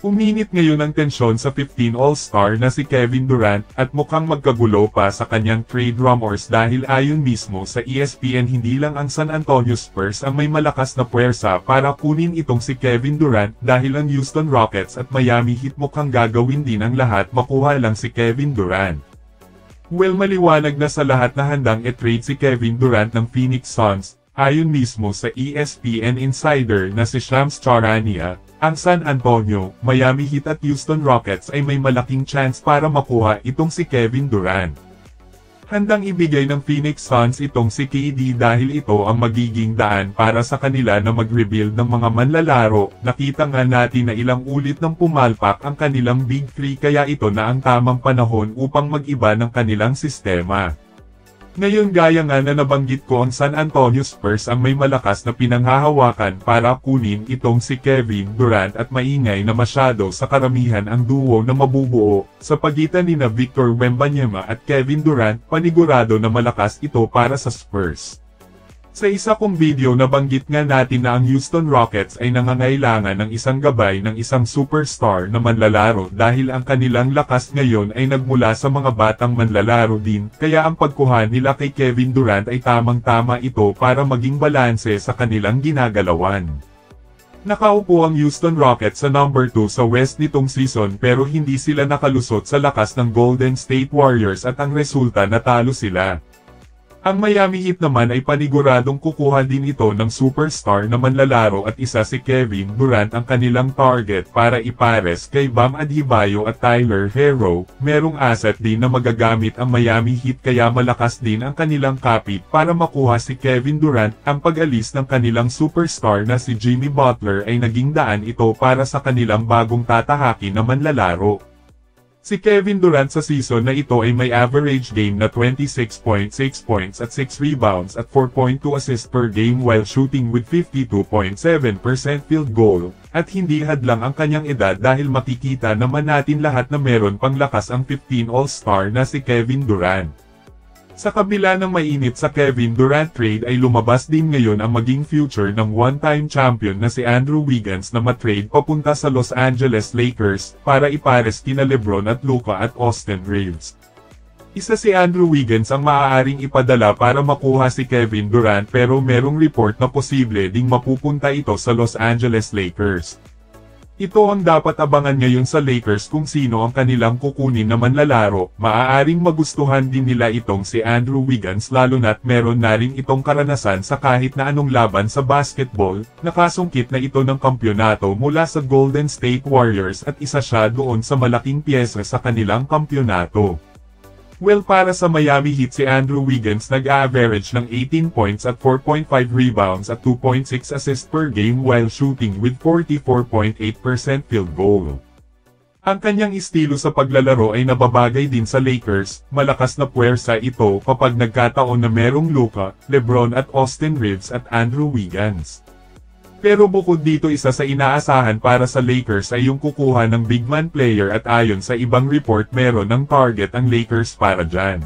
Uminit ngayon ang tensyon sa 15 All-Star na si Kevin Durant at mukhang magkagulo pa sa kanyang trade rumors dahil ayon mismo sa ESPN hindi lang ang San Antonio Spurs ang may malakas na puwersa para kunin itong si Kevin Durant dahil ang Houston Rockets at Miami Heat mukhang gagawin din ang lahat makuha lang si Kevin Durant. Well, maliwanag na sa lahat na handang i-trade si Kevin Durant ng Phoenix Suns, ayon mismo sa ESPN insider na si Shams Charania. Ang San Antonio, Miami Heat at Houston Rockets ay may malaking chance para makuha itong si Kevin Durant. Handang ibigay ng Phoenix Suns itong si KD dahil ito ang magiging daan para sa kanila na mag-rebuild ng mga manlalaro. Nakita nga natin na ilang ulit nang pumalpak ang kanilang Big Three kaya ito na ang tamang panahon upang mag-iba ng kanilang sistema. Ngayon gaya nga na nabanggit ko ang San Antonio Spurs ang may malakas na pinanghahawakan para kunin itong si Kevin Durant at maingay na masyado sa karamihan ang duo na mabubuo sa pagitan nina Victor Wembanyama at Kevin Durant, panigurado na malakas ito para sa Spurs. Sa isa kong video nabanggit nga natin na ang Houston Rockets ay nangangailangan ng isang gabay ng isang superstar na manlalaro dahil ang kanilang lakas ngayon ay nagmula sa mga batang manlalaro din, kaya ang pagkuha nila kay Kevin Durant ay tamang-tama ito para maging balanse sa kanilang ginagalawan. Nakaupo ang Houston Rockets sa number 2 sa West nitong season pero hindi sila nakalusot sa lakas ng Golden State Warriors at ang resulta natalo sila. Ang Miami Heat naman ay paniguradong kukuha din ito ng superstar na manlalaro at isa si Kevin Durant ang kanilang target para ipares kay Bam Adebayo at Tyler Herro. Merong asset din na magagamit ang Miami Heat kaya malakas din ang kanilang kapit para makuha si Kevin Durant. Ang pag-alis ng kanilang superstar na si Jimmy Butler ay naging daan ito para sa kanilang bagong tatahakin na manlalaro. Si Kevin Durant sa season na ito ay may average game na 26.6 points at 6 rebounds at 4.2 assists per game while shooting with 52.7% field goal, at hindi hadlang ang kanyang edad dahil makikita naman natin lahat na meron pang lakas ang 15 All-Star na si Kevin Durant. Sa kabila ng mainit sa Kevin Durant trade ay lumabas din ngayon ang maging future ng one-time champion na si Andrew Wiggins na matrade papunta sa Los Angeles Lakers para ipares kina LeBron at Luka at Austin Reeves. Isa si Andrew Wiggins ang maaaring ipadala para makuha si Kevin Durant pero merong report na posible ding mapupunta ito sa Los Angeles Lakers. Ito ang dapat abangan ngayon sa Lakers kung sino ang kanilang kukunin na manlalaro. Maaaring magustuhan din nila itong si Andrew Wiggins lalo na't meron na rin itong karanasan sa kahit na anong laban sa basketball, nakasungkit na ito ng kampyonato mula sa Golden State Warriors at isa siya doon sa malaking piyesa sa kanilang kampyonato. Well, para sa Miami Heat si Andrew Wiggins nag-average ng 18 points at 4.5 rebounds at 2.6 assists per game while shooting with 44.8% field goal. Ang kanyang estilo sa paglalaro ay nababagay din sa Lakers, malakas na puwersa ito kapag nagkataon na merong Luka, LeBron at Austin Reeves at Andrew Wiggins. Pero bukod dito isa sa inaasahan para sa Lakers ay yung kukuha ng big man player at ayon sa ibang report meron ng target ang Lakers para dyan.